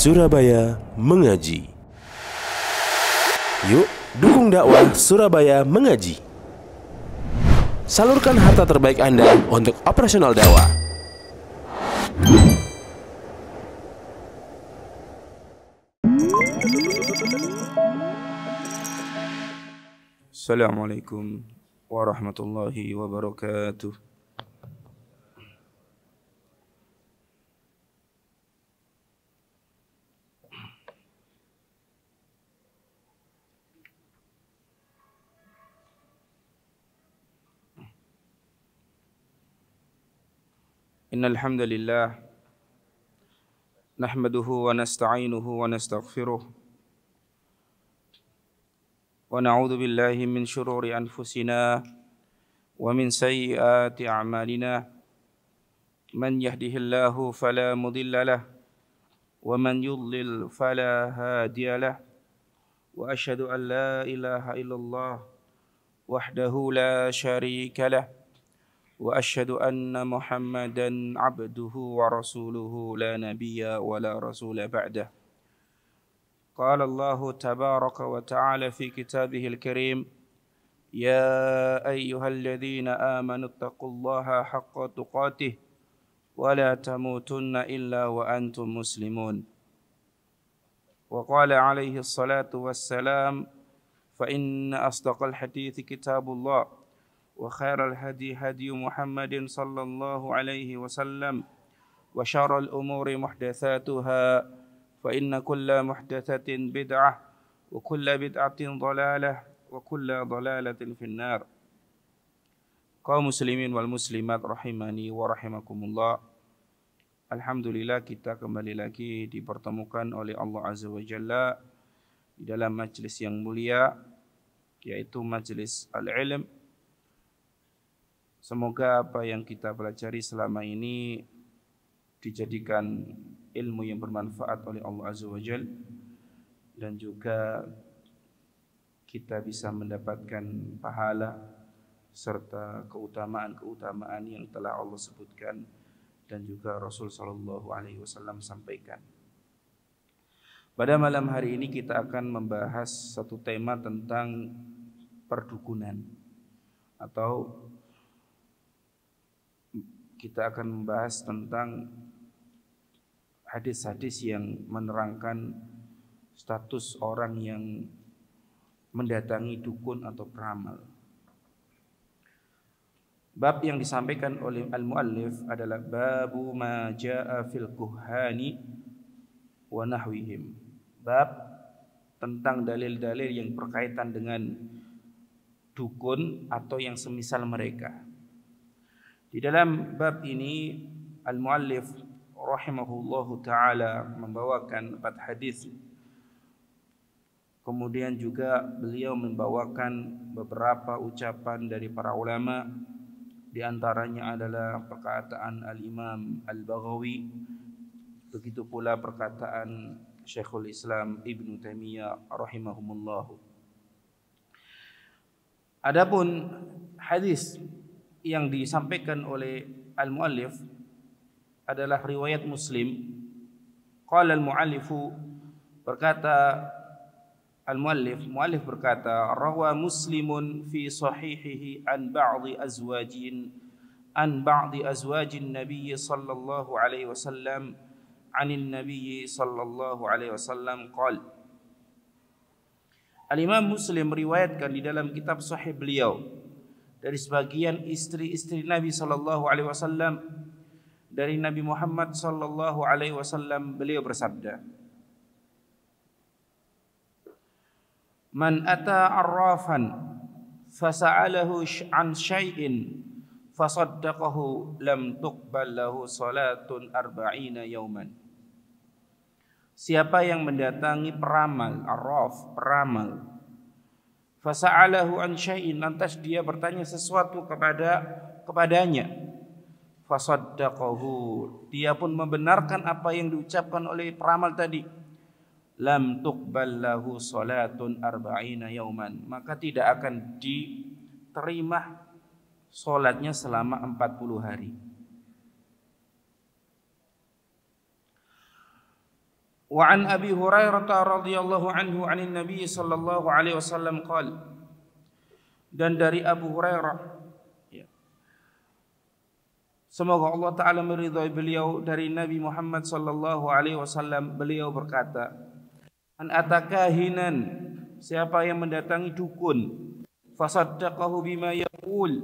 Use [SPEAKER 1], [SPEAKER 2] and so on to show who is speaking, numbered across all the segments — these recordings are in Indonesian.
[SPEAKER 1] Surabaya Mengaji. Yuk, dukung dakwah Surabaya Mengaji. Salurkan harta terbaik Anda untuk operasional dakwah.
[SPEAKER 2] Assalamualaikum warahmatullahi wabarakatuh. Innal hamdalillah nahmaduhu wa nasta'inuhu wa nastaghfiruh wa na'udzu billahi min shururi anfusina wa min sayyiati a'malina. Man yahdihillahu fala mudilla lahu wa man yudlil fala hadiya lahu. Wa asyhadu an la ilaha illallah wahdahu la syarika lahu wa asyhadu anna Muhammadan abduhu wa rasuluhu la nabiyya wa la rasula ba'dah. Qala Allah tabaraka wa ta'ala fi kitabihil karim, ya ayyuhalladzina amanu taqullaha haqqa tuqatih wa la tamutunna illa wa antum muslimun. Wa qala alaihi salatu wassalam, fa inna asdaqal hadithi kitabullah wa khairal hadi hadi Muhammadin sallallahu alaihi wasallam wa syarrul umuri muhdatsatuha fa inna kulla muhdatsatin bid'ah wa kulla bid'atin dhalalah wa kulla dhalalatin finnar. Kaum muslimin wal muslimat rahimani wa rahimakumullah. Alhamdulillah, kita kembali lagi dipertemukan oleh Allah Azza wa Jalla di dalam majlis yang mulia, yaitu majlis al-ilm. Semoga apa yang kita pelajari selama ini dijadikan ilmu yang bermanfaat oleh Allah Azza wa Jalla, dan juga kita bisa mendapatkan pahala serta keutamaan-keutamaan yang telah Allah sebutkan dan juga Rasul sallallahu alaihi wasallam sampaikan. Pada malam hari ini kita akan membahas satu tema tentang perdukunan, atau kita akan membahas tentang hadis-hadis yang menerangkan status orang yang mendatangi dukun atau peramal. Bab yang disampaikan oleh al-muallif adalah babu ma jaa fil kuhani wa nahwihim. Bab tentang dalil-dalil yang berkaitan dengan dukun atau yang semisal mereka. Di dalam bab ini al-muallif rahimahullahu taala membawakan 4 hadis. Kemudian juga beliau membawakan beberapa ucapan dari para ulama. Di antaranya adalah perkataan al-Imam Al-Baghawi, begitu pula perkataan Syekhul Islam Ibnu Taimiyah rahimahumullah. Adapun hadis yang disampaikan oleh al-muallif adalah riwayat Muslim. Qala al-muallifu, muallif berkata, rawa Muslimun fi sahihihi an ba'di azwajin Nabi sallallahu alaihi wasallam anin Nabi sallallahu alaihi wasallam qala. Al-Imam Muslim meriwayatkan di dalam kitab sahih beliau dari sebagian istri-istri Nabi sallallahu alaihi wasallam, dari Nabi Muhammad sallallahu alaihi wasallam, beliau bersabda, man ata arrafan fasa'alahu an syai'in fasaddaqahu lam tuqbal lahu salatun 40 yauman. Siapa yang mendatangi peramal, arraf, peramal, fasa'alahu an syai'in, lantas dia bertanya sesuatu kepadanya, fasaddaqahu, dia pun membenarkan apa yang diucapkan oleh peramal tadi, lam tuqbal lahu salatun 40 yauman, maka tidak akan diterima salatnya selama 40 hari. Wa an Abi Hurairah radhiyallahu anhu 'anil Nabi sallallahu alaihi wasallam qala, dan dari Abu Hurairah, ya, semoga Allah Ta'ala meridhai beliau, dari Nabi Muhammad sallallahu alaihi wasallam, beliau berkata, an atakahinan, siapa yang mendatangi dukun, fasaddaqahu bima yaqul,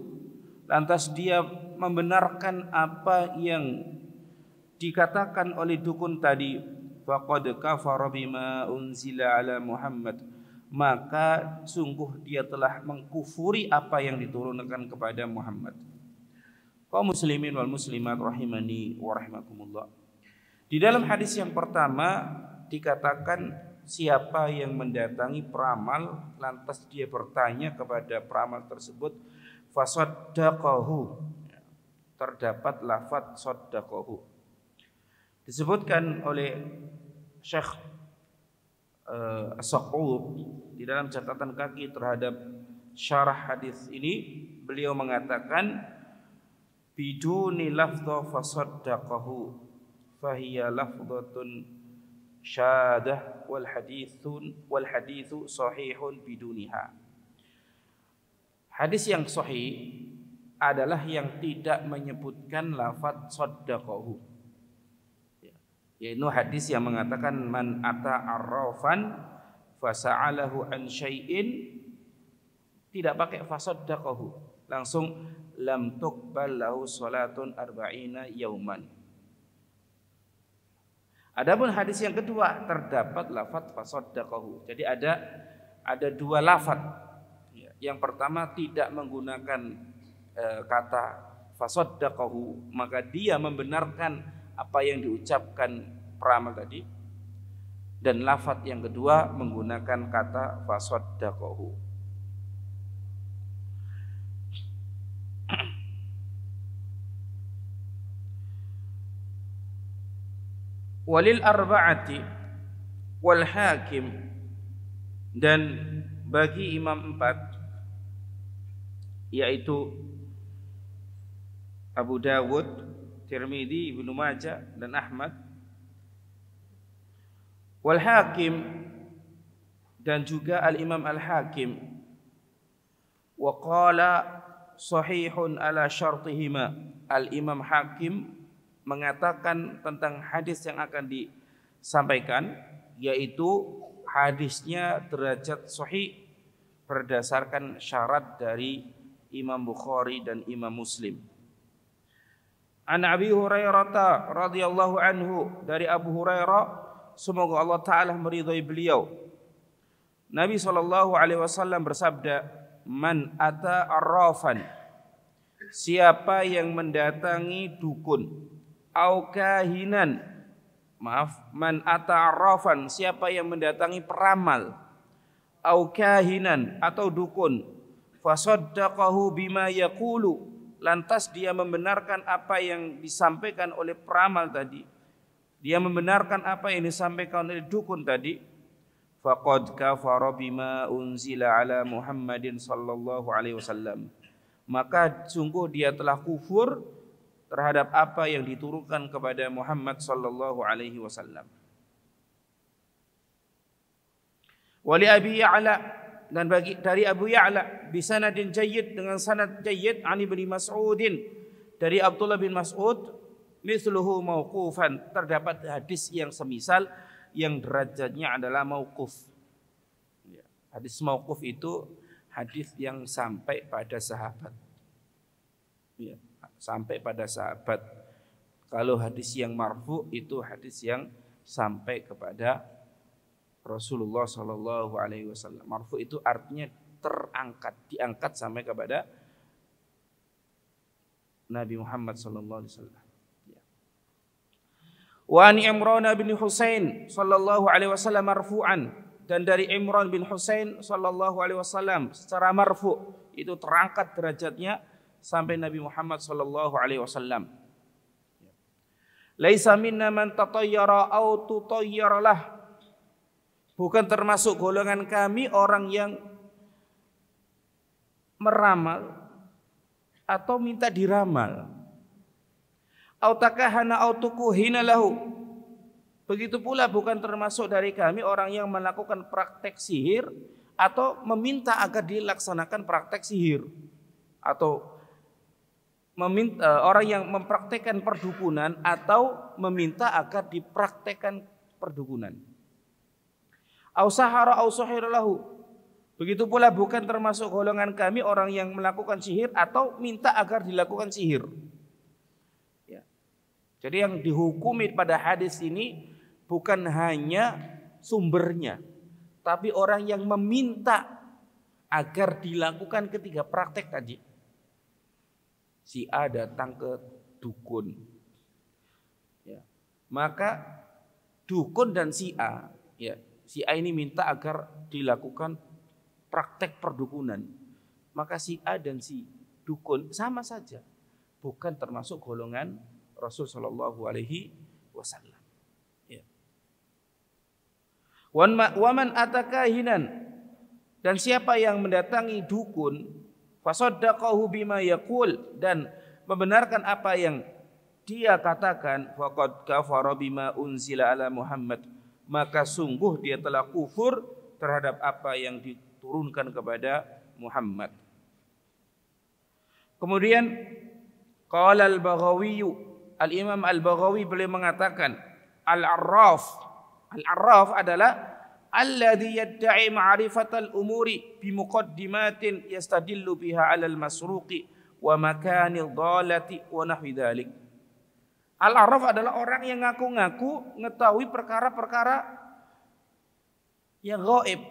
[SPEAKER 2] lantas dia membenarkan apa yang dikatakan oleh dukun tadi, faqad kafara bima unzila ala Muhammad, maka sungguh dia telah mengkufuri apa yang diturunkan kepada Muhammad. Kaum muslimin wal muslimat rahimani wa rahimakumullah. Di dalam hadis yang pertama dikatakan siapa yang mendatangi peramal lantas dia bertanya kepada peramal tersebut, fasaddaqahu, terdapat lafaz saddaqahu. Disebutkan oleh Syekh As-Saqub di dalam catatan kaki terhadap syarah hadis ini, beliau mengatakan biduni lafdha fasaddaqahu fahiya lafdhatun syadah wal hadithu sahihun biduniha. Hadis yang sahih adalah yang tidak menyebutkan lafaz saddaqahu, yaitu hadis yang mengatakan man ata arrafan fasa'alahu an syai'in, tidak pakai fasaddaqahu, langsung lam tuqbal lahu salatun arba'ina yauman. Adapun hadis yang kedua terdapat lafaz fasaddaqahu. Jadi ada dua lafaz. Yang pertama tidak menggunakan kata fasaddaqahu, maka dia membenarkan apa yang diucapkan peramal tadi, dan lafaz yang kedua menggunakan kata fasaddaqahu. Walil arba'ati wal hakim, dan bagi imam empat, yaitu Abu Dawud, Tirmidzi, Ibnu Majah dan Ahmad, wal Hakim, dan juga Al-Imam Al-Hakim, wa qala sahihun ala syartihima. Al-Imam Hakim mengatakan tentang hadis yang akan disampaikan, yaitu hadisnya derajat sahih berdasarkan syarat dari Imam Bukhari dan Imam Muslim. An Abi Hurairah radhiyallahu anhu, dari Abu Hurairah semoga Allah Ta'ala meridhai beliau, Nabi SAW bersabda, man ata arrafan, siapa yang mendatangi dukun, au kahinan, man ata arrafan, siapa yang mendatangi peramal, au kahinan atau dukun, fasaddaqahu bima yaqulu, lantas dia membenarkan apa yang disampaikan oleh peramal tadi, dia membenarkan apa yang disampaikan oleh dukun tadi, faqad kafara bima unzila ala Muhammadin sallallahu alaihi wasallam, maka sungguh dia telah kufur terhadap apa yang diturunkan kepada Muhammad sallallahu alaihi wasallam. Wali Abi Ya'la, dan dari Abu Ya'la bisanadin jayyid, dengan sanad jayyid, an Ibnu Mas'udin, dari Abdullah bin Mas'ud, mithluhu mauqufan, terdapat hadis yang semisal yang derajatnya adalah mauquf. Hadis mauquf itu hadis yang sampai pada sahabat. Sampai pada sahabat. Kalau hadis yang marfu itu hadis yang sampai kepada Rasulullah Sallallahu Alaihi Wasallam. Marfu itu artinya terangkat, diangkat sampai kepada Nabi Muhammad Sallallahu Alaihi Wasallam. Wa an Imran bin Husain Sallallahu Alaihi Wasallam marfu'an, dan dari Imran bin Husain Sallallahu Alaihi Wasallam secara marfu, itu terangkat derajatnya sampai Nabi Muhammad Sallallahu Alaihi Wasallam. Laisa minna man tatayyara aw tutayyara lah, bukan termasuk golongan kami orang yang meramal atau minta diramal. Au takahana au tukuhina lahu, Begitu pula bukan termasuk dari kami orang yang melakukan praktek sihir atau meminta agar dilaksanakan praktek sihir, atau meminta orang yang mempraktekkan perdukunan atau meminta agar dipraktekkan perdukunan. Au sahara au sahira lahu. Begitu pula bukan termasuk golongan kami orang yang melakukan sihir atau minta agar dilakukan sihir. Ya. Jadi yang dihukumi pada hadis ini bukan hanya sumbernya, tapi orang yang meminta agar dilakukan ketiga praktek tadi. Si A datang ke dukun, ya. Maka dukun dan si A, ya, si A ini minta agar dilakukan praktek perdukunan. Maka si A dan si dukun sama saja, bukan termasuk golongan Rasul Shallallahu Alaihi Wasallam. Waman atakahinan, dan siapa yang mendatangi dukun, fasaddaqahu bima yaqul, dan membenarkan apa yang dia katakan, faqad kafara bima unzila ala Muhammad, maka sungguh dia telah kufur terhadap apa yang diturunkan kepada Muhammad. Kemudian qala al-Baghawi, al-Imam al-Baghawi beliau mengatakan, al-Arraf adalah alladhi yadda'i ma'rifatal umuri bimuqaddimatin yastadillu biha 'alal masruqi wa makanil dhalati wa nahwi dzalik. Al-Arraf adalah orang yang ngaku-ngaku mengetahui perkara-perkara yang gaib.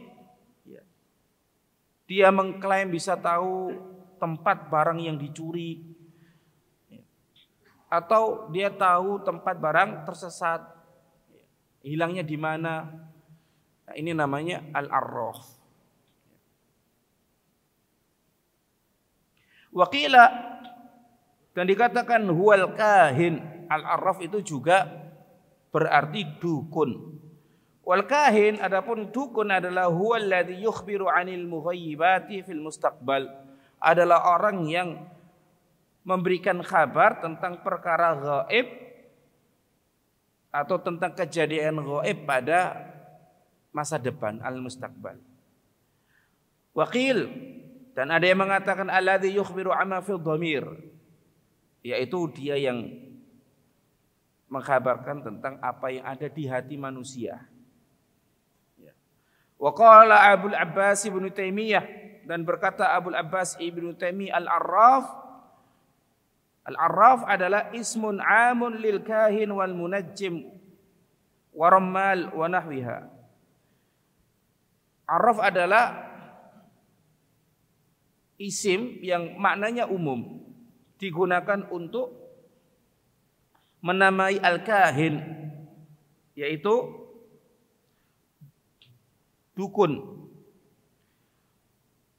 [SPEAKER 2] Dia mengklaim bisa tahu tempat barang yang dicuri, atau dia tahu tempat barang tersesat, hilangnya di mana. Nah, ini namanya al-arraf. Waqila, dan dikatakan huwal kahin. Al-arraf itu juga berarti dukun. Wal kahin, adapun dukun adalah huwal ladzi yukhbiru 'anil mughayyibati fil mustaqbal. Adalah orang yang memberikan kabar tentang perkara gaib atau tentang kejadian gaib pada masa depan, al-mustaqbal. Waqil, dan ada yang mengatakan alladzi yukhbiru amma fil dhamir, yaitu dia yang mengkabarkan tentang apa yang ada di hati manusia. Wa qala Abul Abbas Ibnu Taimiyah, dan berkata Abul Abbas Ibnu Taimiyah, Al-Arraf adalah ismun amun lil kahin wal munajjim wa rammal wa nahwiha. Arraf adalah isim yang maknanya umum, digunakan untuk menamai al-kahin, yaitu dukun,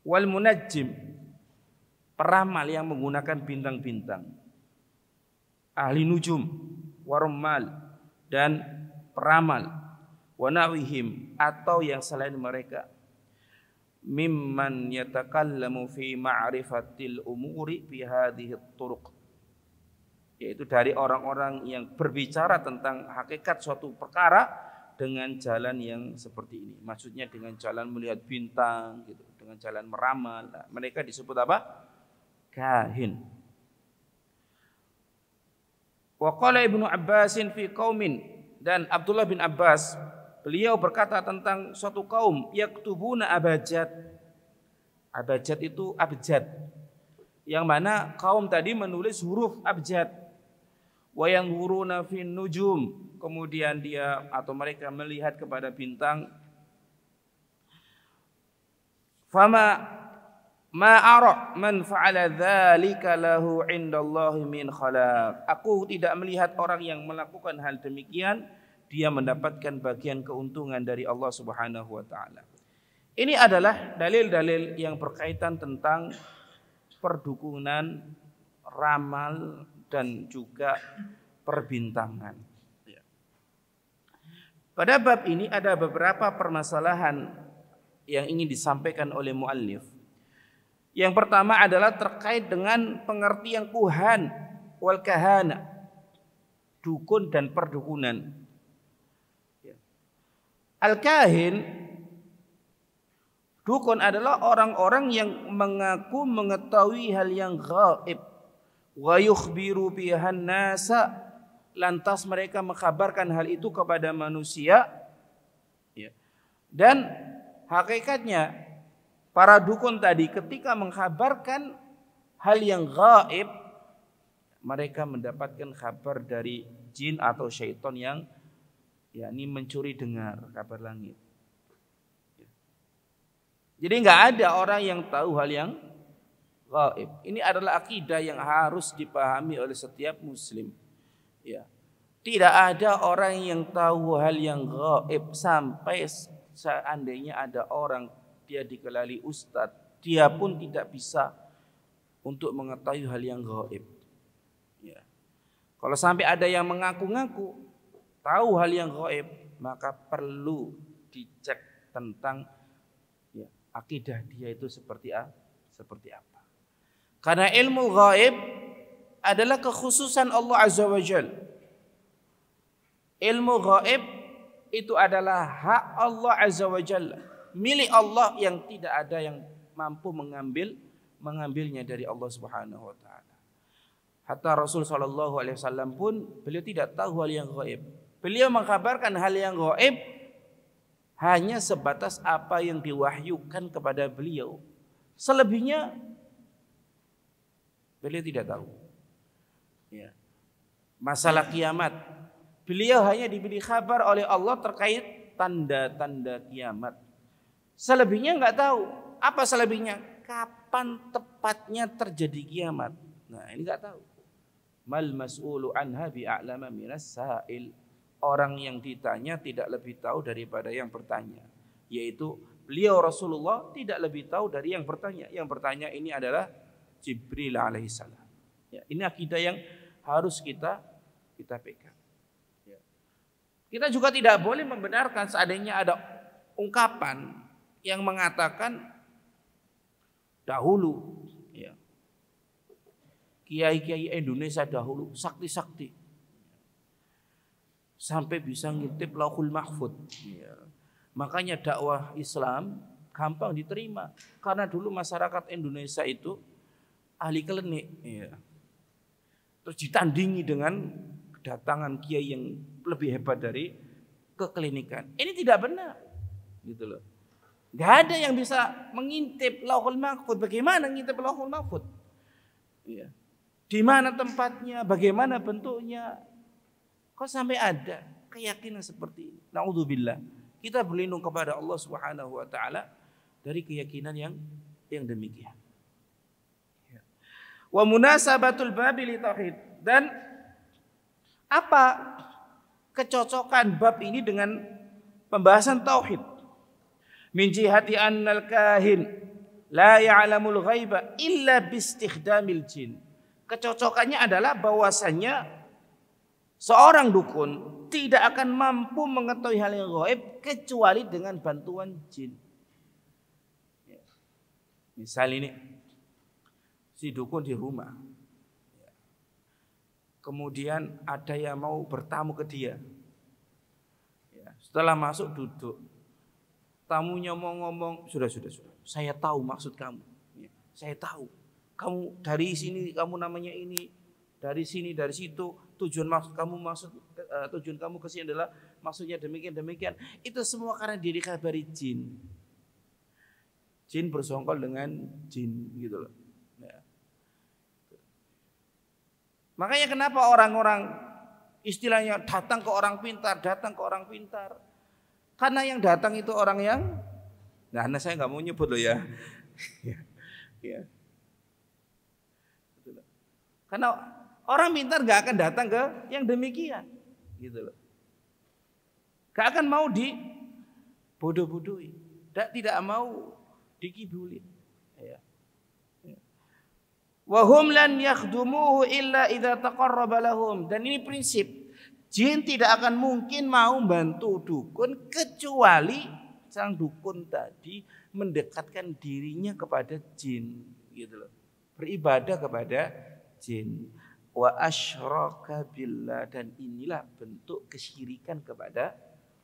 [SPEAKER 2] wal munajjim, peramal yang menggunakan bintang-bintang, ahli nujum, warummal, dan peramal, wanawihim, atau yang selain mereka, mimman yatakallamu fi ma'rifatil umuri fi hadhihi turuq, yaitu dari orang-orang yang berbicara tentang hakikat suatu perkara dengan jalan yang seperti ini. Maksudnya dengan jalan melihat bintang, gitu, dengan jalan meramal. Nah, mereka disebut apa? Kahin. Wa qala Ibnu Abbasin fi qaumin, dan Abdullah bin Abbas beliau berkata tentang suatu kaum, yaktubuna abjad. Abjad itu abjad, yang mana kaum tadi menulis huruf abjad. Wa yanzuruna fin nujum, kemudian dia atau mereka melihat kepada bintang. Fama ma ara man fa'ala dzalika lahu 'indallahi min khalaq. Aku tidak melihat orang yang melakukan hal demikian dia mendapatkan bagian keuntungan dari Allah Subhanahu wa taala. Ini adalah dalil-dalil yang berkaitan tentang perdukunan, ramal, dan juga perbintangan. Pada bab ini ada beberapa permasalahan yang ingin disampaikan oleh muallif. Yang pertama adalah terkait dengan pengertian kuhan wal kahana, dukun dan perdukunan. Al-kahin, dukun adalah orang-orang yang mengaku mengetahui hal yang gaib. Wa yukhbiru bihan nasa, lantas mereka mengkabarkan hal itu kepada manusia. Dan hakikatnya para dukun tadi ketika mengkabarkan hal yang gaib, mereka mendapatkan kabar dari jin atau syaitan yang yakni mencuri dengar kabar langit. Jadi nggak ada orang yang tahu hal yang gaib. Ini adalah akidah yang harus dipahami oleh setiap muslim. Ya. Tidak ada orang yang tahu hal yang gaib sampai seandainya ada orang dia dikelali ustadz, dia pun tidak bisa untuk mengetahui hal yang gaib. Ya. Kalau sampai ada yang mengaku-ngaku tahu hal yang gaib, maka perlu dicek tentang akidah dia itu seperti apa. Karena ilmu gaib adalah kekhususan Allah Azza wa Jalla. Ilmu gaib itu adalah hak Allah Azza wa Jalla, milik Allah yang tidak ada yang mampu mengambilnya dari Allah Subhanahu wa taala. Hatta Rasul sallallahu alaihi wasallam pun beliau tidak tahu hal yang gaib. Beliau mengkabarkan hal yang gaib hanya sebatas apa yang diwahyukan kepada beliau. Selebihnya beliau tidak tahu. Ya. Masalah kiamat, beliau hanya diberi kabar oleh Allah terkait tanda-tanda kiamat. Selebihnya enggak tahu. Apa selebihnya? Kapan tepatnya terjadi kiamat? Nah, ini enggak tahu. Mal mas'ulu anha bi'a'lama minas sa'il. Orang yang ditanya tidak lebih tahu daripada yang bertanya. Yaitu beliau Rasulullah tidak lebih tahu dari yang bertanya. Yang bertanya ini adalah Jibril alaihissalam. Ya, ini akidah yang harus kita pegang. Ya. Kita juga tidak boleh membenarkan seandainya ada ungkapan yang mengatakan dahulu, ya, kiai-kiai Indonesia dahulu sakti-sakti sampai bisa ngintip Lauhul Mahfud. Ya. Makanya dakwah Islam gampang diterima karena dulu masyarakat Indonesia itu ahli klinik. Ya. Terus ditandingi dengan kedatangan kiai yang lebih hebat dari keklinikan. Ini tidak benar, gitu loh. Gak ada yang bisa mengintip Lauhul Mahfud. Bagaimana ngintip Lauhul Mahfud? Ya. Di mana tempatnya? Bagaimana bentuknya? Kok sampai ada keyakinan seperti ini? Na'udzubillah. Kita berlindung kepada Allah Subhanahu wa taala dari keyakinan yang demikian. Wa munasabatul babi li tauhid, dan apa kecocokan bab ini dengan pembahasan tauhid? Min jihati annal kahin la ya'lamul ghaiba illa bistikhdamil jin. Kecocokannya adalah bahwasannya seorang dukun tidak akan mampu mengetahui hal yang gaib kecuali dengan bantuan jin. Misal ini, si dukun di rumah, kemudian ada yang mau bertamu ke dia. Setelah masuk duduk, tamunya mau ngomong, sudah, saya tahu maksud kamu. Saya tahu, kamu dari sini, kamu namanya ini, dari sini, dari situ. Tujuan kamu ke sini adalah maksudnya demikian. Itu semua karena dia dikabari jin. Jin bersongkol dengan jin, gitu loh. Ya. Makanya kenapa orang-orang istilahnya datang ke orang pintar. Karena yang datang itu orang yang, nah saya nggak mau nyebut loh ya. Ya. Karena orang pintar gak akan datang ke yang demikian, gitu loh. Gak akan mau dibodoh-bodohi, tidak mau dikibulin. Ya. Wa hum lan yakhdumuhu illa idza taqarraba lahum. Dan ini prinsip, jin tidak akan mungkin mau bantu dukun kecuali sang dukun tadi mendekatkan dirinya kepada jin, gitu loh. Beribadah kepada jin. Wa asyraka billah, dan inilah bentuk kesyirikan kepada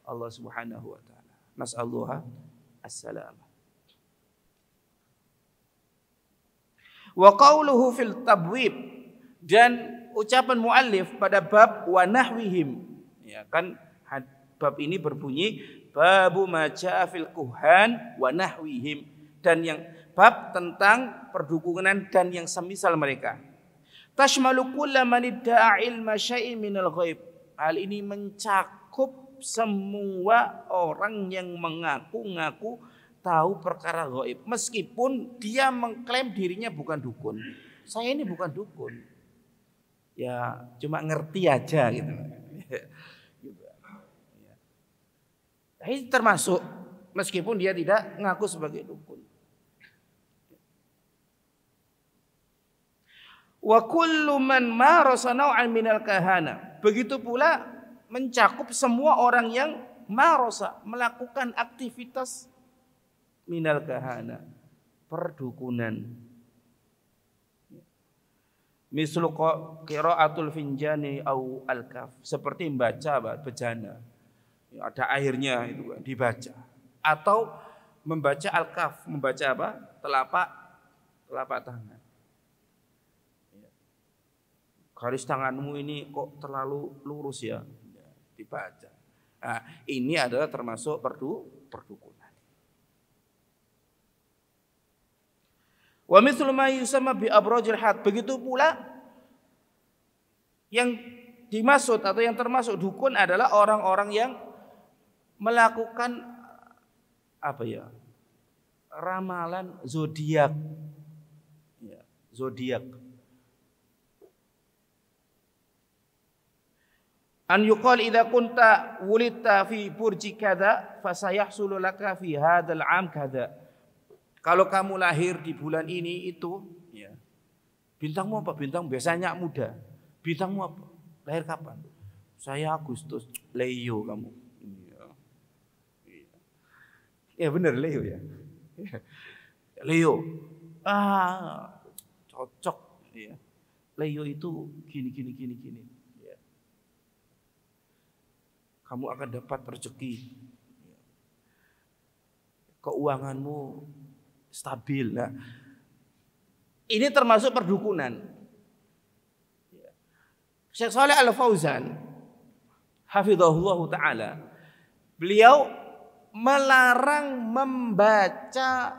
[SPEAKER 2] Allah Subhanahu wa taala. Nas'alullah as-salam. Wa qawluhu fil tabwib, dan ucapan muallif pada bab wa nahwihim, ya kan bab ini berbunyi babu ma jaa fil kuhan wa nahwihim, dan yang bab tentang perdukunan dan yang semisal mereka. Tashmalu kulla man idda'a ilma syai'in minal ghaib. Hal ini mencakup semua orang yang mengaku-ngaku tahu perkara gaib, meskipun dia mengklaim dirinya bukan dukun. Saya ini bukan dukun, ya cuma ngerti aja gitu. Ini termasuk meskipun dia tidak ngaku sebagai dukun. Wa kullu man marasa naw'an minal kahana. Begitu pula mencakup semua orang yang marasa, melakukan aktivitas minal kahana, perdukunan. Mislu qiraatul finjani au al-kaf, seperti membaca bejana. Ada airnya itu dibaca, atau membaca al-kaf, membaca apa? Telapak tangan. Garis tanganmu ini kok terlalu lurus ya, dibaca. Nah, ini adalah termasuk perdukunan. Wa mithlu ma yusamma bi abrajil had, begitu pula yang dimaksud atau yang termasuk dukun adalah orang-orang yang melakukan apa ya? Ramalan zodiak. Ya, zodiak. An yuqal idza kunta wulidta fi burji kadza fasayahsulu laka fi hadzal 'am kadza. Kalau kamu lahir di bulan ini itu, ya. Bintangmu apa? Bintang biasanya muda. Bintangmu apa? Lahir kapan? Saya Agustus. Leo kamu. Ya benar Leo ya. Leo. Cocok ya. Leo itu gini. Ya. Kamu akan dapat rezeki. Keuanganmu stabil. Nah, ini termasuk perdukunan. Syekh Shalih Al-Fauzan hafizahullah ta'ala, beliau melarang membaca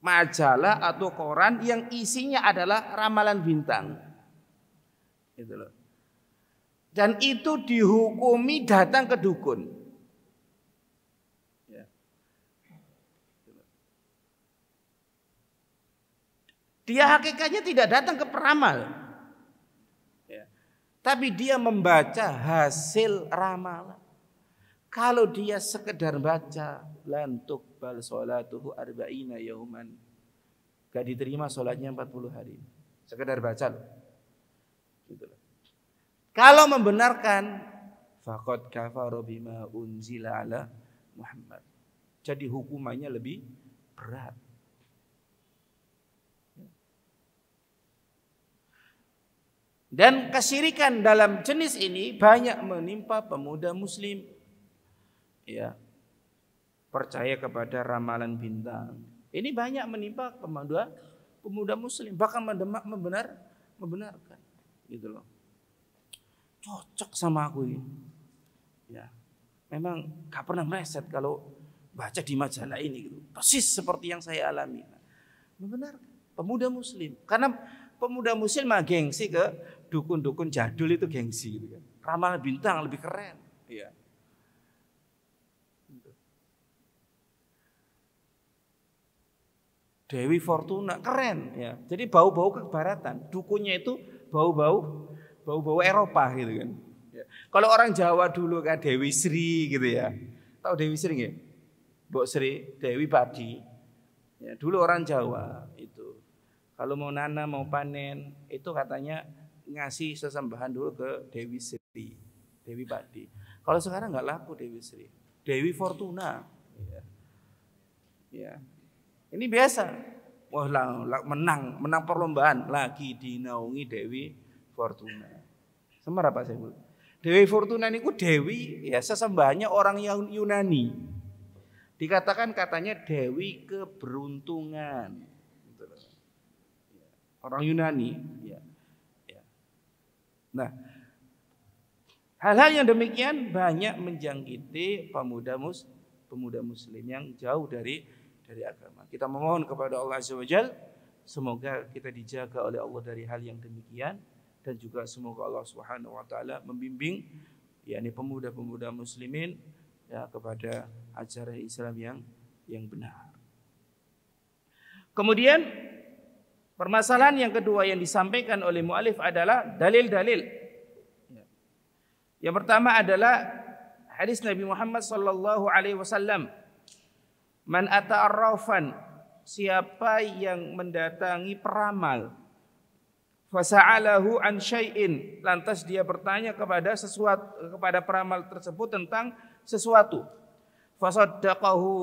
[SPEAKER 2] majalah atau koran yang isinya adalah ramalan bintang. Gitu loh. Dan itu dihukumi datang ke dukun. Dia hakikatnya tidak datang ke peramal, ya. Tapi dia membaca hasil ramalan. Kalau dia sekedar baca, lantuk bal sholatuhu arba'ina yauman, gak diterima sholatnya 40 hari. Sekedar baca loh. Gitu loh. Kalau membenarkan, faqad kafara bima unzila ala Muhammad. Jadi hukumannya lebih berat. Dan kesyirikan dalam jenis ini banyak menimpa pemuda muslim. Ya. Percaya kepada ramalan bintang. Ini banyak menimpa pemuda muslim, bahkan membenarkan. Gitu loh. Cocok sama aku ini. Ya. Memang gak pernah meleset kalau baca di majalah ini gitu. Persis seperti yang saya alami. Membenarkan pemuda muslim. Karena pemuda muslim mah gengsi ke dukun-dukun jadul itu, gengsi gitu kan. Ramalan bintang lebih keren. Iya. Dewi Fortuna keren ya. Jadi bau-bau kebaratan. Dukunnya itu bau-bau Eropa gitu kan. Ya. Kalau orang Jawa dulu kan Dewi Sri gitu ya. Tahu Dewi Sri nggak? Mbok Sri, Dewi Padi. Ya, dulu orang Jawa itu. Kalau mau nanam, mau panen, itu katanya ngasih sesembahan dulu ke Dewi Sri, Dewi Padi. Kalau sekarang nggak laku Dewi Sri, Dewi Fortuna. Ya. Ya. Ini biasa. Wah, menang perlombaan lagi dinaungi Dewi Fortuna. Semar apa saya bilang? Dewi Fortuna niku dewi ya sesembahannya orang yang Yunani. Dikatakan katanya dewi keberuntungan. Gitu loh. Orang Yunani ya. Ya. Nah, hal-hal yang demikian banyak menjangkiti pemuda muslim yang jauh dari agama. Kita memohon kepada Allah Azza wa Jalla semoga kita dijaga oleh Allah dari hal yang demikian. Dan juga semoga Allah Subhanahu wa taala membimbing yakni pemuda-pemuda muslimin ya kepada ajaran Islam yang benar. Kemudian permasalahan yang kedua yang disampaikan oleh mu'alif adalah dalil-dalil. Yang pertama adalah hadis Nabi Muhammad sallallahu alaihi wasallam, "Man ata arrafan," siapa yang mendatangi peramal, fasa'alahu an syai'in, lantas dia bertanya kepada peramal tersebut tentang sesuatu, fasaddaqahu,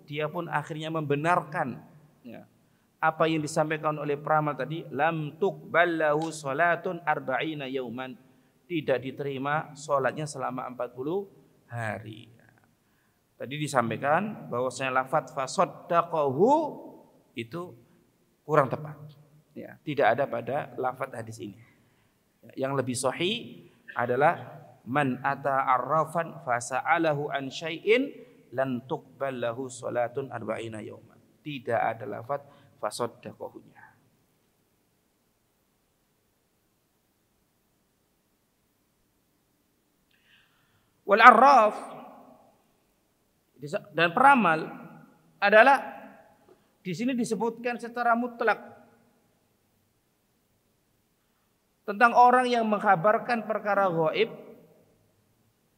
[SPEAKER 2] dia pun akhirnya membenarkan ya, apa yang disampaikan oleh peramal tadi, lam tuqbal lahu salatun arba'ina yauman, tidak diterima salatnya selama 40 hari. Tadi disampaikan bahwasanya lafaz fasaddaqahu itu kurang tepat. Ya, tidak ada pada lafaz hadis ini. Yang lebih sahih adalah man ata arrafan fasa'alahu an syai'in lan tuqbal lahu salatun arba'ina yauman. Tidak ada lafaz fasaddaqahunya. Wal arraf dan peramal adalah di sini disebutkan secara mutlak tentang orang yang menghabarkan perkara gaib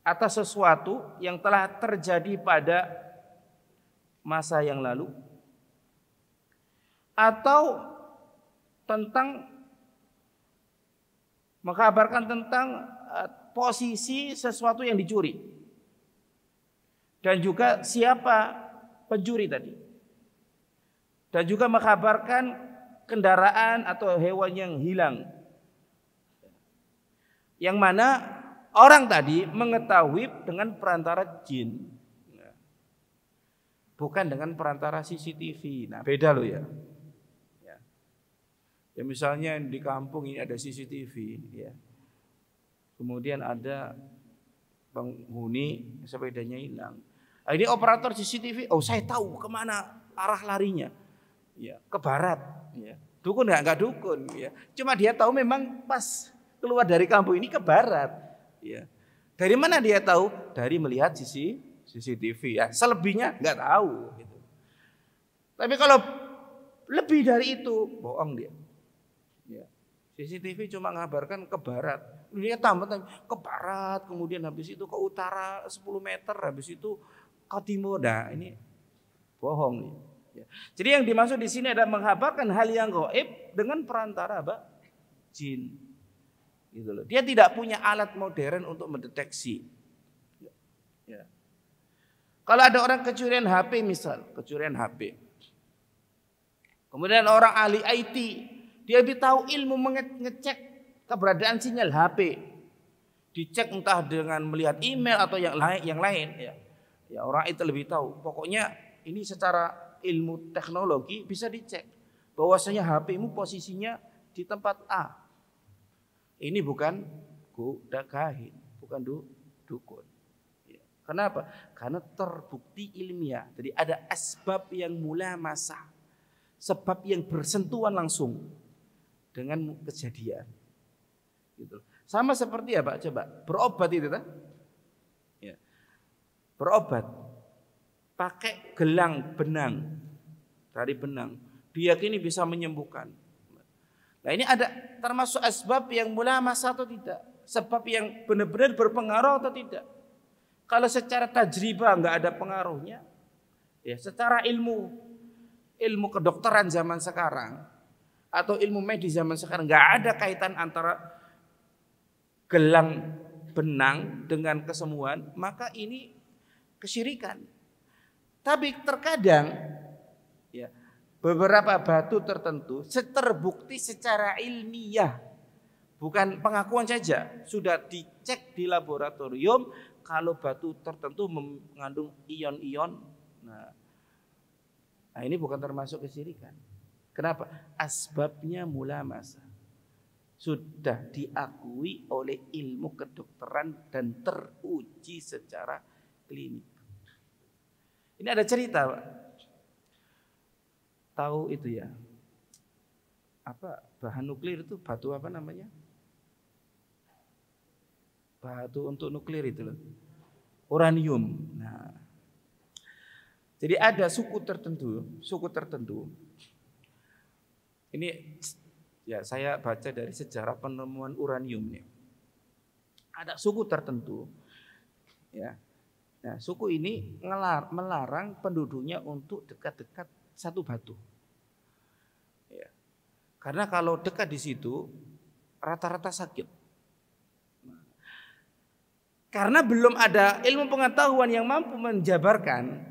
[SPEAKER 2] atas sesuatu yang telah terjadi pada masa yang lalu, atau tentang menghabarkan tentang posisi sesuatu yang dicuri, dan juga siapa pencuri tadi, dan juga menghabarkan kendaraan atau hewan yang hilang, yang mana orang tadi mengetahui dengan perantara jin, bukan dengan perantara CCTV. Nah, beda loh ya. Ya misalnya di kampung ini ada CCTV, ya. Kemudian ada penghuni sepedanya hilang. Nah, ini operator CCTV, oh saya tahu kemana arah larinya, ya ke barat, ya. Dukun nggak dukun, ya. Cuma dia tahu memang pas keluar dari kampung ini ke barat, ya. Dari mana dia tahu? Dari melihat CCTV, ya. Selebihnya nggak tahu. Gitu. Tapi kalau lebih dari itu, bohong dia. Ya. CCTV cuma ngabarkan ke barat, dia tambah ke barat, kemudian habis itu ke utara 10 meter, habis itu ke timur. Nah, ini bohong. Ya. Jadi yang dimaksud di sini adalah menghabarkan hal yang gaib dengan perantara apa? Jin. Gitu loh. Dia tidak punya alat modern untuk mendeteksi. Ya. Kalau ada orang kecurian HP misal, kecurian HP. Kemudian orang ahli IT, dia tahu ilmu ngecek keberadaan sinyal HP. Dicek entah dengan melihat email atau yang lain. Ya. Ya, orang itu lebih tahu. Pokoknya ini secara ilmu teknologi bisa dicek bahwasanya HP-mu posisinya di tempat A. Ini bukan kahin, bukan dukun. Ya. Kenapa? Karena terbukti ilmiah. Jadi ada asbab yang mula masa, sebab yang bersentuhan langsung dengan kejadian. Gitu. Sama seperti apa? Coba berobat itu kan? Ya. Berobat pakai gelang benang, dari benang, diyakini bisa menyembuhkan. Nah ini ada termasuk asbab yang mula masa atau tidak, sebab yang benar-benar berpengaruh atau tidak. Kalau secara tajribah nggak ada pengaruhnya, ya secara ilmu kedokteran zaman sekarang atau ilmu medis zaman sekarang nggak ada kaitan antara gelang benang dengan kesembuhan, maka ini kesyirikan. Tapi terkadang ya beberapa batu tertentu terbukti secara ilmiah bukan pengakuan saja, sudah dicek di laboratorium kalau batu tertentu mengandung ion-ion. Nah, ini bukan termasuk kesyirikan. Kenapa? Asbabnya mulamasah. Sudah diakui oleh ilmu kedokteran dan teruji secara klinik. Ini ada cerita, Pak. Tahu itu ya? Apa bahan nuklir itu batu apa namanya? Batu untuk nuklir itu loh. Uranium. Nah, jadi ada suku tertentu. Ini ya saya baca dari sejarah penemuan uranium nih. Ada suku tertentu, ya. Nah, suku ini melarang penduduknya untuk dekat-dekat satu batu. Ya. Karena kalau dekat di situ rata-rata sakit. Karena belum ada ilmu pengetahuan yang mampu menjabarkan,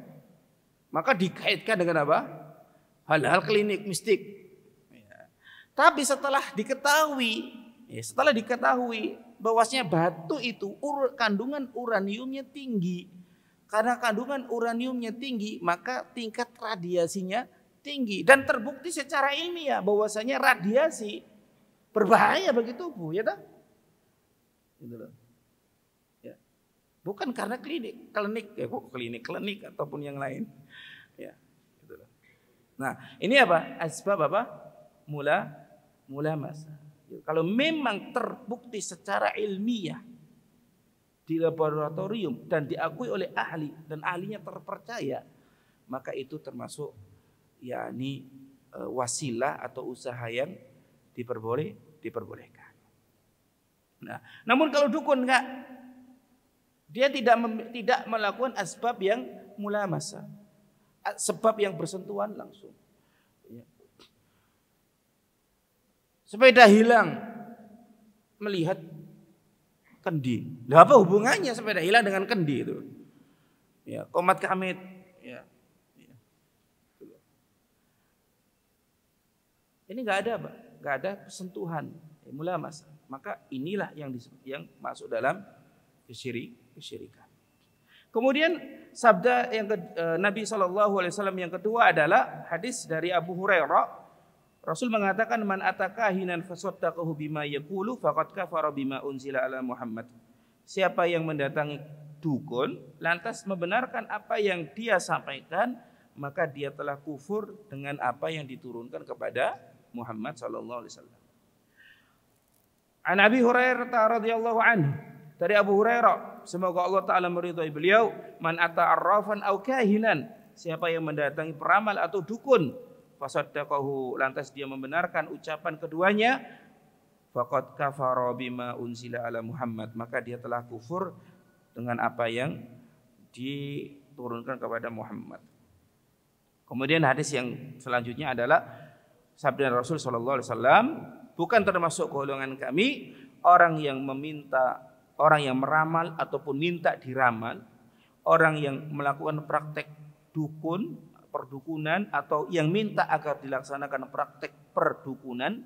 [SPEAKER 2] maka dikaitkan dengan apa? Hal-hal klinik mistik. Tapi setelah diketahui bahwasanya batu itu kandungan uraniumnya tinggi. Karena kandungan uraniumnya tinggi, maka tingkat radiasinya tinggi dan terbukti secara ilmiah bahwasanya radiasi berbahaya bagi tubuh, ya toh? Gitu loh. Ya. Bukan karena klinik ataupun yang lain. Ya, gitu loh. Nah, ini apa? Asbab apa? Mulamasah. Kalau memang terbukti secara ilmiah di laboratorium dan diakui oleh ahli dan ahlinya terpercaya, maka itu termasuk yakni wasilah atau usaha yang diperbolehkan. Nah, namun kalau dukun enggak, dia tidak melakukan asbab yang mulamasah, sebab yang bersentuhan langsung. Sepeda hilang, melihat kendi. Nah, apa hubungannya sepeda hilang dengan kendi itu? Ya, komat kamit. Ya. Ini nggak ada, Pak. Nggak ada sentuhan mulamasah. Maka inilah yang masuk dalam kesyirikan. Kemudian sabda yang Nabi SAW yang kedua adalah hadis dari Abu Hurairah. Rasul mengatakan man atakahinan fasaddaqahu bima yaqulu faqad kafara bima unzila ala Muhammad. Siapa yang mendatangi dukun lantas membenarkan apa yang dia sampaikan, maka dia telah kufur dengan apa yang diturunkan kepada Muhammad sallallahu alaihi wasallam. An Abi Hurairah radhiyallahu anhu, dari Abu Hurairah, semoga Allah taala meridhai beliau, man ata'arrafan aw kahinan, siapa yang mendatangi peramal atau dukun, fasaddaqahu lantas dia membenarkan ucapan keduanya, faqad kafara bima unzila ala Muhammad, maka dia telah kufur dengan apa yang diturunkan kepada Muhammad. Kemudian hadis yang selanjutnya adalah sabda Rasul sallallahu alaihi wasallam, bukan termasuk golongan kami orang yang meramal ataupun minta diramal, orang yang melakukan praktek perdukunan atau yang minta agar dilaksanakan praktek perdukunan,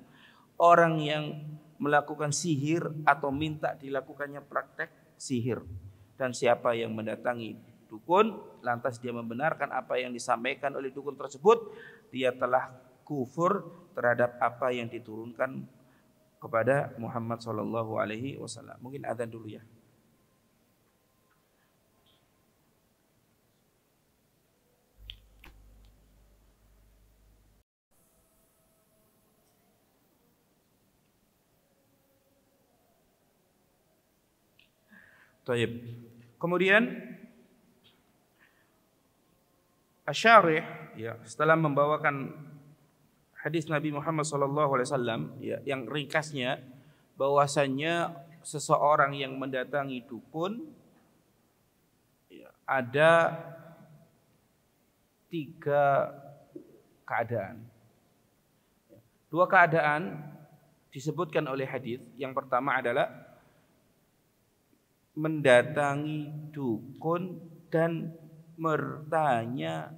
[SPEAKER 2] orang yang melakukan sihir atau minta dilakukannya praktek sihir. Dan siapa yang mendatangi dukun lantas dia membenarkan apa yang disampaikan oleh dukun tersebut, dia telah kufur terhadap apa yang diturunkan kepada Muhammad sallallahu alaihi wasallam. Mungkin adzan dulu ya. Taib. Kemudian Asy-Syarih ya, setelah membawakan hadis Nabi Muhammad SAW ya, yang ringkasnya bahwasannya seseorang yang mendatangi dukun ya, ada 3 keadaan. 2 keadaan disebutkan oleh hadis. Yang pertama adalah mendatangi dukun dan bertanya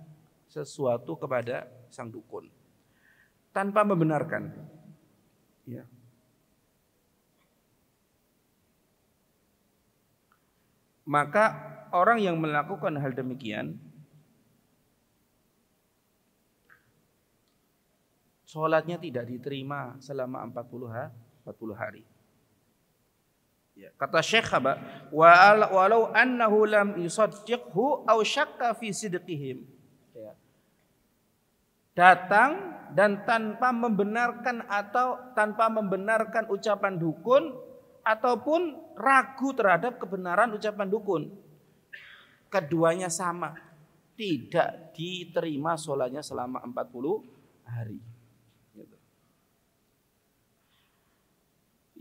[SPEAKER 2] sesuatu kepada sang dukun tanpa membenarkan, ya. Maka orang yang melakukan hal demikian, sholatnya tidak diterima selama 40 hari. Ya, kata Syekh walau annahu lam yusaddiqhu aw syakka fi sidqihim. Ya. Datang dan tanpa membenarkan ucapan dukun ataupun ragu terhadap kebenaran ucapan dukun. Keduanya sama, tidak diterima sholatnya selama 40 hari. Gitu.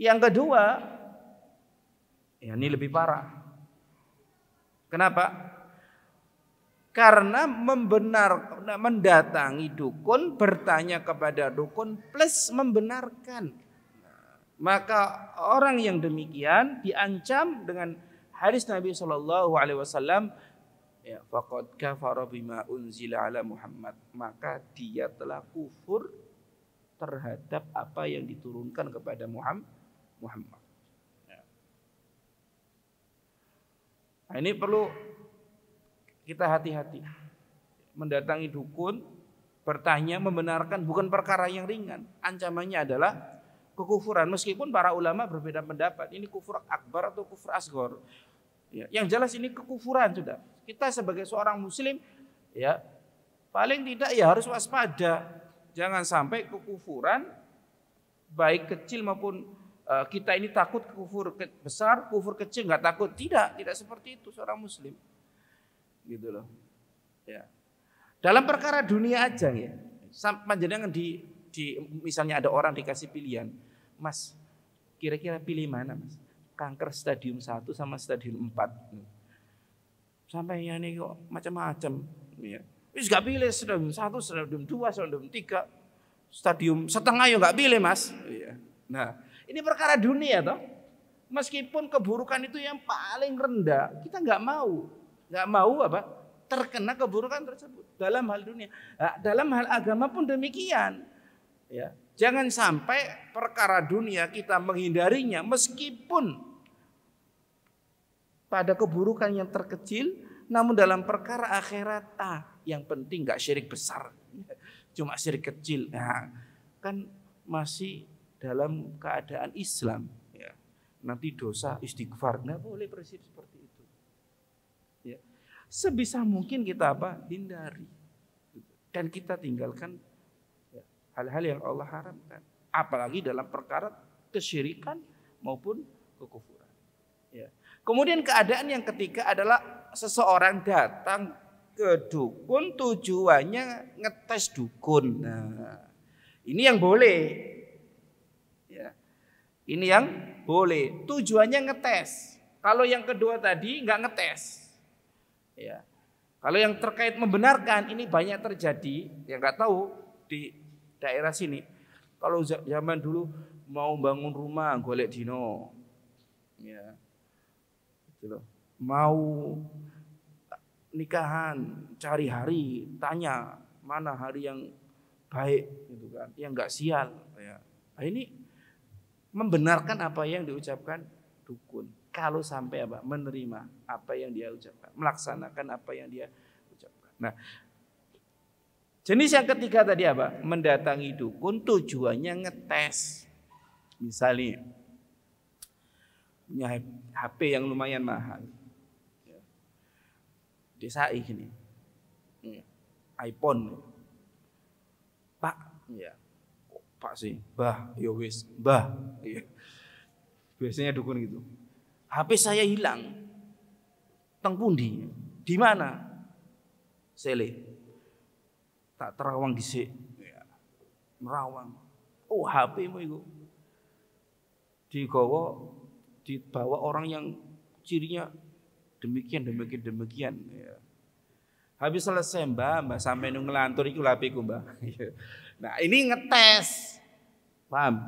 [SPEAKER 2] Yang kedua, ya ini lebih parah. Kenapa? Karena mendatangi dukun, bertanya kepada dukun plus membenarkan. Maka orang yang demikian diancam dengan hadis Nabi SAW, ya, faqad kafara bima unzila ala Muhammad, maka dia telah kufur terhadap apa yang diturunkan kepada Muhammad. Nah, ini perlu kita hati-hati. Mendatangi dukun, bertanya, membenarkan bukan perkara yang ringan. Ancamannya adalah kekufuran. Meskipun para ulama berbeda pendapat, ini kufur akbar atau kufur asghar. Ya, yang jelas ini kekufuran sudah. Kita sebagai seorang muslim, ya paling tidak ya harus waspada. Jangan sampai kekufuran baik kecil maupun kita ini takut kufur besar, kufur kecil nggak takut. Tidak seperti itu seorang muslim. Gitu loh. Ya. Dalam perkara dunia aja ya. Panjenengan di misalnya ada orang dikasih pilihan, Mas, kira-kira pilih mana, Mas? Kanker stadium 1 sama stadium 4. Sampai ya ini kok macam-macam ya. Wis gak pilih stadium 1, stadium 2, stadium 3, stadium setengah ya gak pilih, Mas. Iya. Nah, ini perkara dunia toh. Meskipun keburukan itu yang paling rendah, kita nggak mau apa? Terkena keburukan tersebut dalam hal dunia. Nah, dalam hal agama pun demikian. Ya, jangan sampai perkara dunia kita menghindarinya meskipun pada keburukan yang terkecil, namun dalam perkara akhirat yang penting nggak syirik besar, cuma syirik kecil. Nah, kan masih dalam keadaan Islam, ya. Nanti dosa istighfar, nggak boleh prinsip seperti itu. Ya. Sebisa mungkin kita hindari dan kita tinggalkan ya, hal-hal yang Allah haramkan, apalagi dalam perkara kesyirikan maupun kekufuran. Ya. Kemudian keadaan yang ketiga adalah seseorang datang ke dukun tujuannya ngetes dukun. Nah, ini yang boleh. Ini yang boleh, tujuannya ngetes. Kalau yang kedua tadi nggak ngetes. Ya. Kalau yang terkait membenarkan ini banyak terjadi, ya nggak tahu di daerah sini. Kalau zaman dulu mau bangun rumah golek dino, ya, gitu loh. Mau nikahan cari hari, tanya mana hari yang baik, gitu kan, yang nggak sial. Ya. Nah, ini membenarkan apa yang diucapkan dukun. Kalau sampai menerima apa yang dia ucapkan, melaksanakan apa yang dia ucapkan. Nah, jenis yang ketiga tadi mendatangi dukun tujuannya ngetes. Misalnya punya HP yang lumayan mahal, DSi ini, iPhone, Pak, ya. Pak sih, Mbah, ya wis, Mbah. Iya. Biasanya dukun gitu. HP saya hilang. Teng pundi? Di mana? Sele. Tak terawang dhisik. Ya. Merawang. Oh, HP-mu itu. Dibawa orang yang cirinya demikian. Ya. Habis selesai Mbah sampai ngelantur iku HP-ku, Mbah. Nah, ini ngetes. Paham?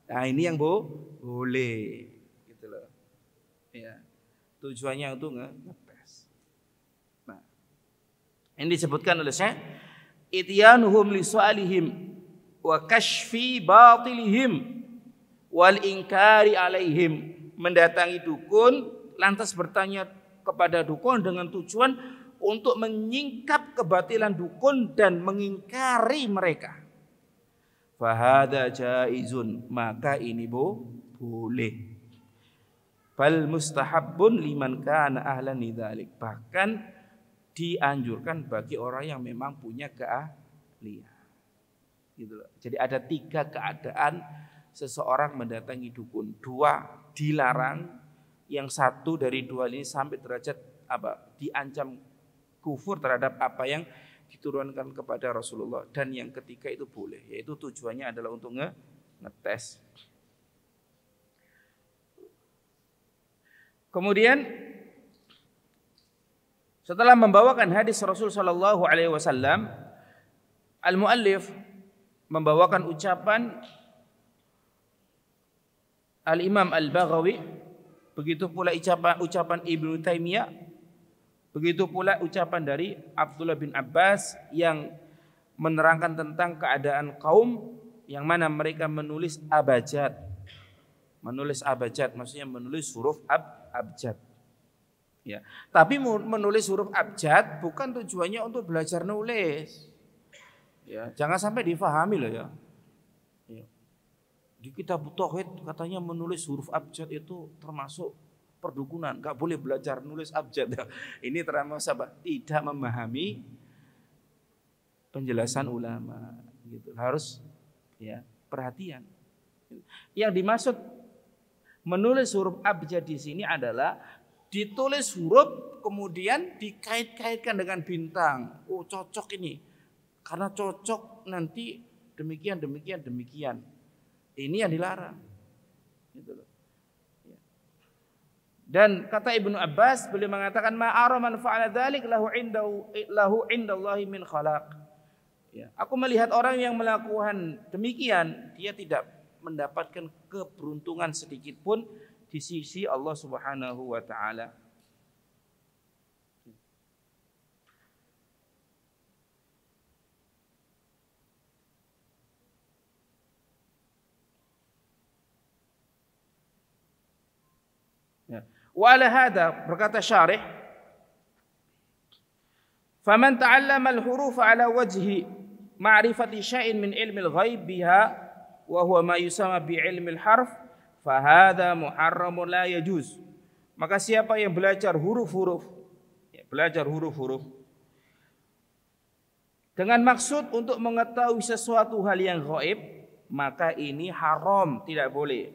[SPEAKER 2] Nah, ini yang boleh gitu loh. Ya. Tujuannya untuk ngetes. Nah, ini disebutkan oleh Syekh, ityanuhum li su'alihim wa kashfi batilihim wal inkari alaihim. Mendatangi dukun lantas bertanya kepada dukun dengan tujuan untuk menyingkap kebatilan dukun dan mengingkari mereka. Fahada jaizun, maka ini boleh. Bal mustahabbun liman kana ahlan lidzalik, bahkan dianjurkan bagi orang yang memang punya keahlian. Gitu loh. Jadi ada 3 keadaan seseorang mendatangi dukun. 2 dilarang, yang 1 dari 2 ini sampai derajat diancam kufur terhadap apa yang diturunkan kepada Rasulullah, dan yang ketiga itu boleh, yaitu tujuannya adalah untuk ngetes. Kemudian setelah membawakan hadis Rasul sallallahu alaihi wasallam, al-muallif membawakan ucapan Al-Imam Al-Baghawi, begitu pula ucapan Ibnu Taimiyah, begitu pula ucapan dari Abdullah bin Abbas yang menerangkan tentang keadaan kaum yang mana mereka menulis abjad. Menulis abjad maksudnya menulis huruf abjad. Ya. Tapi menulis huruf abjad bukan tujuannya untuk belajar nulis. Ya, jangan sampai difahami loh ya. Ya. Di kitab tauhid katanya menulis huruf abjad itu termasuk perdukunan, nggak boleh belajar nulis abjad. Ini termasuk apa? Tidak memahami penjelasan ulama. Gitu. Harus ya perhatian. Yang dimaksud menulis huruf abjad di sini adalah ditulis huruf kemudian dikait-kaitkan dengan bintang. Oh cocok ini, karena cocok nanti demikian. Ini yang dilarang. Gitu loh. Dan kata Ibnu Abbas, beliau mengatakan ma'ara man fa'ala dzalik lahu indallahi min khalaq. Ya, aku melihat orang yang melakukan demikian, dia tidak mendapatkan keberuntungan sedikit pun di sisi Allah Subhanahu wa taala. Ya. Wa ala hadha, berkata syarih, faman ta'allama al-huruf ala wajhi ma'rifati syai'in min ilmi al-ghaib biha wa huwa ma yusama bi ilmi al-harf fa hadha muharramun la yajuz. Maka siapa yang belajar huruf-huruf dengan maksud untuk mengetahui sesuatu hal yang gaib, maka ini haram, tidak boleh.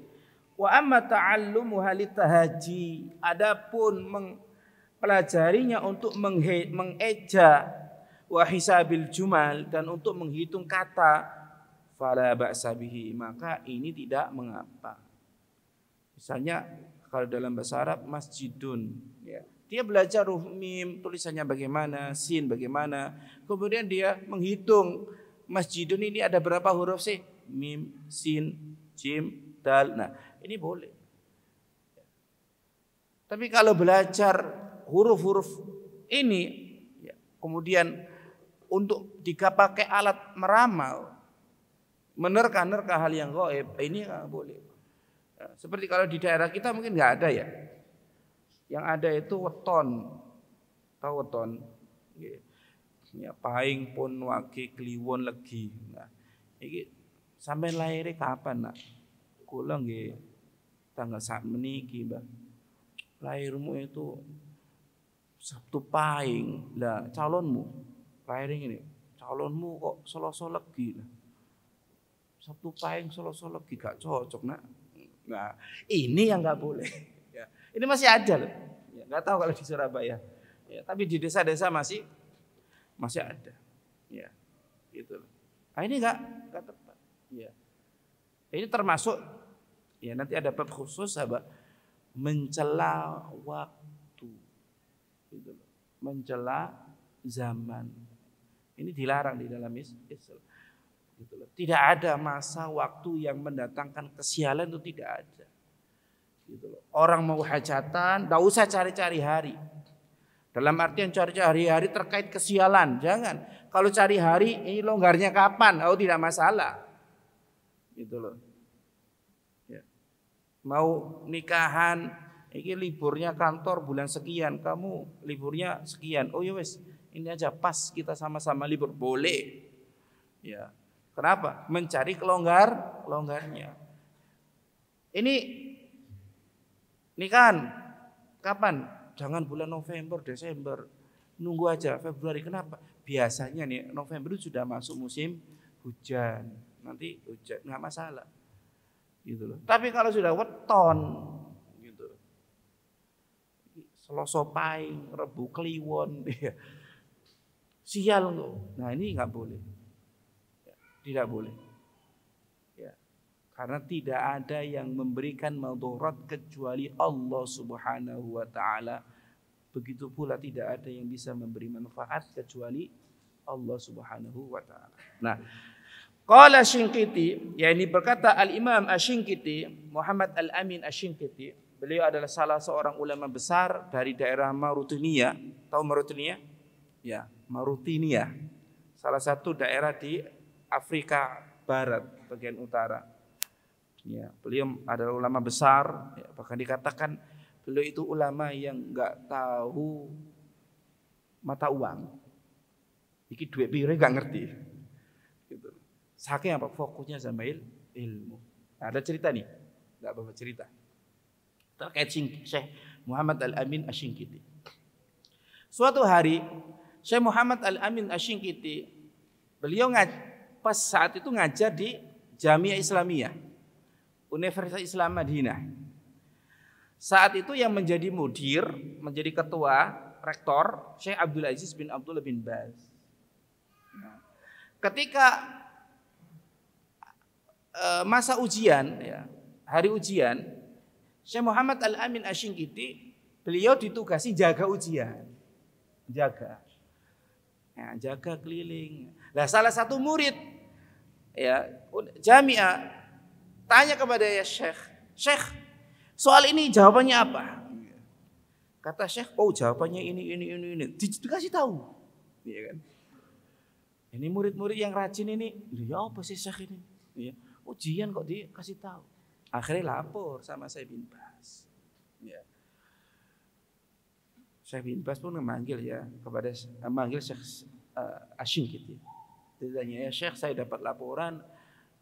[SPEAKER 2] Wa amma ta'allumuha litahaji, adapun mempelajarinya untuk mengeja wa hisabil jumal, dan untuk menghitung kata, fala ba'sa bihi, maka ini tidak mengapa. Misalnya kalau dalam bahasa Arab masjidun, ya, dia belajar huruf mim tulisannya bagaimana, sin bagaimana, kemudian dia menghitung masjidun ini ada berapa huruf sih, mim, sin, jim, dal. Nah, ini boleh. Tapi kalau belajar huruf-huruf ini, ya, kemudian untuk pakai alat meramal, menerka-nerka hal yang gaib, ini nggak boleh. Ya, seperti kalau di daerah kita mungkin nggak ada ya. Yang ada itu weton, tahu weton? Ya, pahing pun wage kliwon legi. Nah, ini sampai lahirnya kapan nak? Kula nggih tanggal sak meniki, Mbak. Lahirmu itu Sabtu Pahing. Lah calonmu lahir ini, calonmu kok Selasa Legi. Sabtu Pahing Selasa Legi gak cocok, Nak. Nah, ini yang enggak boleh. Ya. Ini masih ada loh. Ya, enggak tahu kalau di Surabaya. Ya, tapi di desa-desa masih ada. Ya. Gitu loh. Nah, ini enggak tepat. Ya. Ini termasuk, ya nanti ada bab khusus apa? Mencela waktu, gitu loh. Mencela zaman. Ini dilarang di dalam Islam. Gitu loh. Tidak ada masa waktu yang mendatangkan kesialan, itu tidak ada. Gitu loh. Orang mau hajatan, tidak usah cari-cari hari. Dalam artian cari-cari hari terkait kesialan, jangan. Kalau cari hari, ini longgarnya kapan? Oh, tidak masalah. Gitu loh. Ya. Mau nikahan Ini liburnya kantor bulan sekian, kamu liburnya sekian. Oh ya wes, ini aja pas kita sama-sama libur, boleh. Ya. Kenapa? Mencari kelonggarnya. Ini kan kapan? Jangan bulan November, Desember. Nunggu aja Februari. Kenapa? Biasanya nih November itu sudah masuk musim hujan. Nanti hujan nggak masalah. Gitu loh. Tapi kalau sudah weton gitu. Selasa Pahing, Rebu Kliwon, sial loh. Nah, ini nggak boleh. Tidak boleh. Ya. Karena tidak ada yang memberikan madarat kecuali Allah Subhanahu wa taala. Begitu pula tidak ada yang bisa memberi manfaat kecuali Allah Subhanahu wa taala. Nah, qala Asy-Shinqiti, yakni berkata Al-Imam Asy-Shinqiti, Muhammad Al-Amin Asy-Shinqiti, beliau adalah salah seorang ulama besar dari daerah Mauritania. Tahu Mauritania? Ya, Mauritania. Salah satu daerah di Afrika Barat bagian utara. Ya, beliau adalah ulama besar, ya, bahkan dikatakan beliau itu ulama yang nggak tahu mata uang. Iki duit pire nggak ngerti. Gitu. Saking apa fokusnya sama ilmu. Nah, ada cerita nih, nggak apa-apa cerita terkait Syekh Muhammad Al-Amin Asy-Shinqiti. Suatu hari Syekh Muhammad Al-Amin Asy-Shinqiti beliau pas saat itu ngajar di Jamiah Islamiyah, Universitas Islam Madinah. Saat itu yang menjadi mudir, menjadi ketua, rektor, Syekh Abdul Aziz bin Abdullah bin Baz. Ketika masa ujian, ya, hari ujian, Syekh Muhammad Al-Amin Asy-Shinqiti beliau ditugasi jaga ujian, jaga keliling. Nah, salah satu murid ya Jamiah tanya kepada ya Syekh, soal ini jawabannya apa? Kata Syekh, oh jawabannya ini. Dikasih tahu, ya kan? Ini murid-murid yang rajin ini, ya apa sih Syekh ini? Ya, ujian kok dikasih tahu. Akhirnya lapor sama Syekh bin Baz. Ya. Syekh bin Baz pun memanggil Syekh Asy-Shinqiti. Ditanya, ya Syekh, saya dapat laporan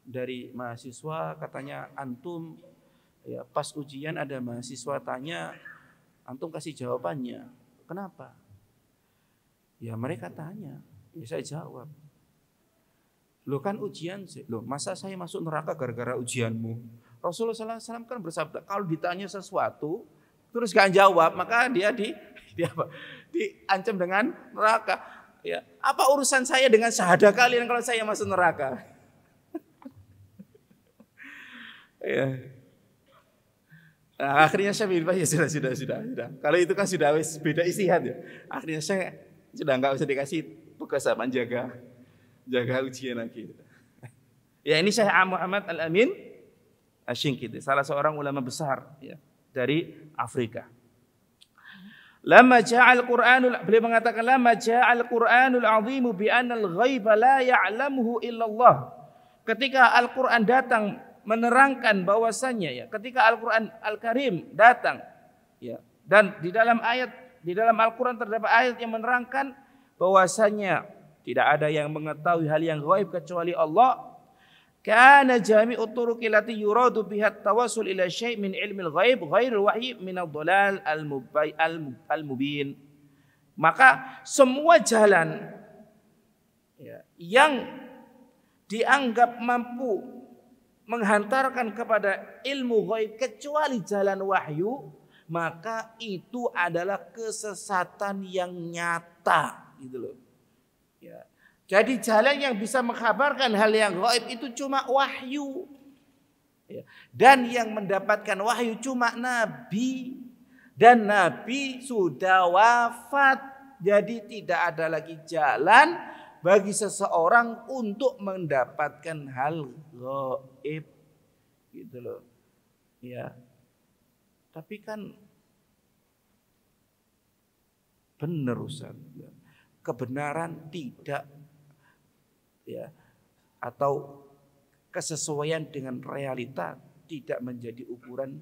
[SPEAKER 2] dari mahasiswa, katanya antum ya pas ujian ada mahasiswa tanya, antum kasih jawabannya. Kenapa? Ya mereka tanya, ya saya jawab. Loh kan ujian, loh masa saya masuk neraka gara-gara ujianmu? Rasulullah SAW kan bersabda, kalau ditanya sesuatu terus gak jawab, maka dia diancam dengan neraka. Ya, apa urusan saya dengan syahadah kalian kalau saya masuk neraka? Ya. Nah, akhirnya saya bilang ya sudah. Kalau itu kan sudah beda istihad ya. Akhirnya saya sudah nggak usah dikasih tugas apa jaga ujian lagi. Ya ini Syekh Muhammad Al-Amin Asy-Shinqiti, salah seorang ulama besar ya, dari Afrika. Beliau mengatakan lamma ja'al Qur'anul 'azim bi anna al-ghaiba la ya'lamuhu illallah. Ketika Al-Qur'an datang menerangkan bahwasannya ya, ketika Al-Qur'an Al-Karim datang ya, dan di dalam Al-Qur'an terdapat ayat yang menerangkan bahwasannya tidak ada yang mengetahui hal yang gaib kecuali Allah. Kana jami'ut turuqi allati yuradu biha at-tawassul ila syai' min ilmil ghaib ghairul wahyi min ad-dhalal al-mubin. Maka semua jalan ya, yang dianggap mampu menghantarkan kepada ilmu ghaib kecuali jalan wahyu, maka itu adalah kesesatan yang nyata gitu loh. Ya. Jadi jalan yang bisa mengkabarkan hal yang gaib itu cuma wahyu. Ya. Dan yang mendapatkan wahyu cuma Nabi. Dan Nabi sudah wafat. Jadi tidak ada lagi jalan bagi seseorang untuk mendapatkan hal gaib. Gitu loh. Ya. Tapi kan benar Ustaz. Kebenaran tidak ya, atau kesesuaian dengan realita tidak menjadi ukuran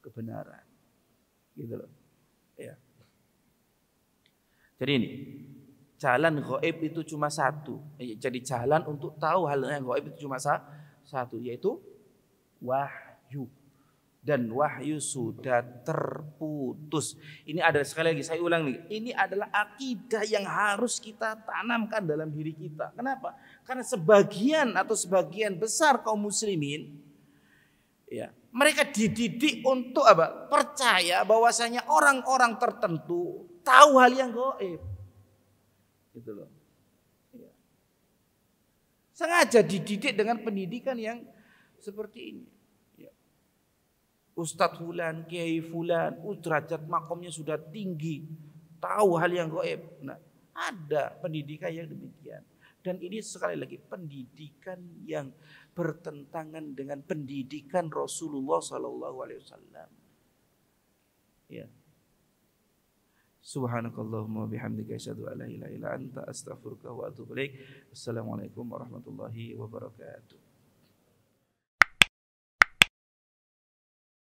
[SPEAKER 2] kebenaran. Gitu loh. Ya. Jadi ini jalan gaib itu cuma satu. Jadi jalan untuk tahu hal yang gaib itu cuma satu, yaitu wahyu. Dan wahyu sudah terputus. Ini ada sekali lagi saya ulang nih. Ini adalah akidah yang harus kita tanamkan dalam diri kita. Kenapa? Karena sebagian besar kaum muslimin, ya, mereka dididik untuk apa? Percaya bahwasanya orang-orang tertentu tahu hal yang gaib. Gitu loh. Ya. Sengaja dididik dengan pendidikan yang seperti ini. Ustadz fulan, kiai fulan, derajat makomnya sudah tinggi, tahu hal yang gaib. Nah, ada pendidikan yang demikian. Dan ini sekali lagi pendidikan yang bertentangan dengan pendidikan Rasulullah SAW. Ya. Subhanakallahumma bihamdika asyhadu an la ilaha illa anta astaghfiruka wa atubu ilaik. Assalamualaikum warahmatullahi wabarakatuh.